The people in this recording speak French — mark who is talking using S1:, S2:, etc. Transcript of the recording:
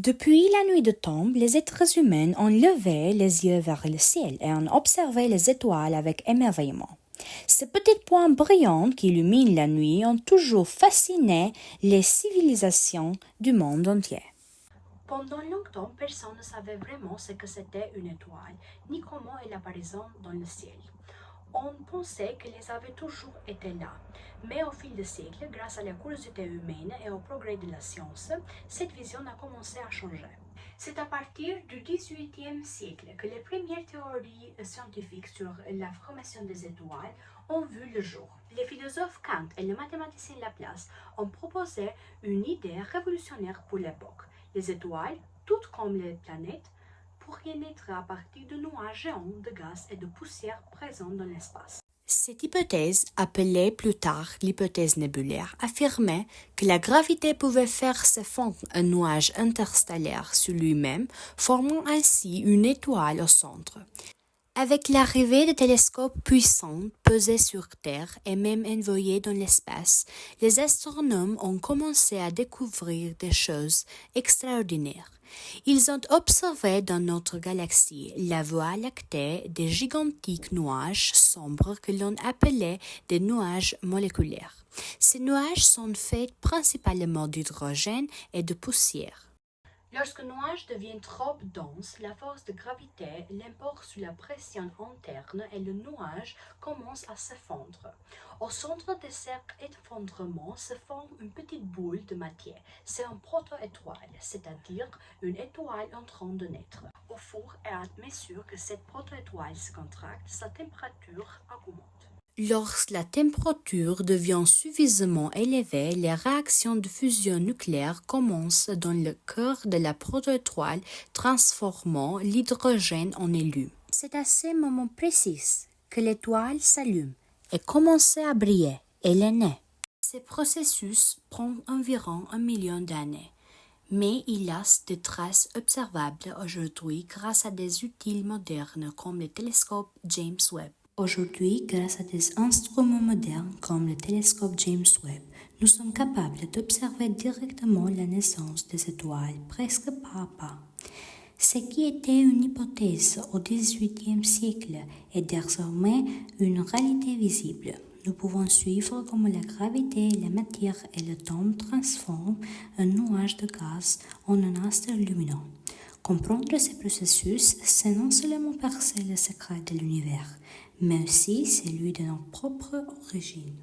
S1: Depuis la nuit de tombe, les êtres humains ont levé les yeux vers le ciel et ont observé les étoiles avec émerveillement. Ces petits points brillants qui illuminent la nuit ont toujours fasciné les civilisations du monde entier.
S2: Pendant longtemps, personne ne savait vraiment ce que c'était une étoile, ni comment elle apparaissait dans le ciel. On pensait qu'elles avaient toujours été là, mais au fil des siècles, grâce à la curiosité humaine et au progrès de la science, cette vision a commencé à changer. C'est à partir du XVIIIe siècle que les premières théories scientifiques sur la formation des étoiles ont vu le jour. Les philosophes Kant et le mathématicien Laplace ont proposé une idée révolutionnaire pour l'époque. Les étoiles, toutes comme les planètes, pourraient naître à partir de nuages géants de gaz et de poussière présents dans l'espace.
S1: Cette hypothèse, appelée plus tard l'hypothèse nébulaire, affirmait que la gravité pouvait faire se fondre un nuage interstellaire sur lui-même, formant ainsi une étoile au centre. Avec l'arrivée de télescopes puissants posés sur Terre et même envoyés dans l'espace, les astronomes ont commencé à découvrir des choses extraordinaires. Ils ont observé dans notre galaxie la Voie lactée des gigantiques nuages sombres que l'on appelait des nuages moléculaires. Ces nuages sont faits principalement d'hydrogène et de poussière.
S2: Lorsque le nuage devient trop dense, la force de gravité l'emporte sous la pression interne et le nuage commence à s'effondrer. Au centre de cet effondrement se forme une petite boule de matière. C'est une proto-étoile, c'est-à-dire une étoile en train de naître. Au fur et à mesure que cette proto-étoile se contracte, sa température augmente.
S1: Lorsque la température devient suffisamment élevée, les réactions de fusion nucléaire commencent dans le cœur de la protoétoile, transformant l'hydrogène en hélium. C'est à ce moment précis que l'étoile s'allume et commence à briller. Elle est née. Ce processus prend environ 1 million d'années, mais il laisse des traces observables aujourd'hui grâce à des outils modernes comme le télescope James Webb. Aujourd'hui, grâce à des instruments modernes comme le télescope James Webb, nous sommes capables d'observer directement la naissance des étoiles presque pas à pas. Ce qui était une hypothèse au XVIIIe siècle est désormais une réalité visible. Nous pouvons suivre comment la gravité, la matière et le temps transforment un nuage de gaz en un astre lumineux. Comprendre ce processus, c'est non seulement percer le secret de l'univers, mais aussi celui de notre propre origine.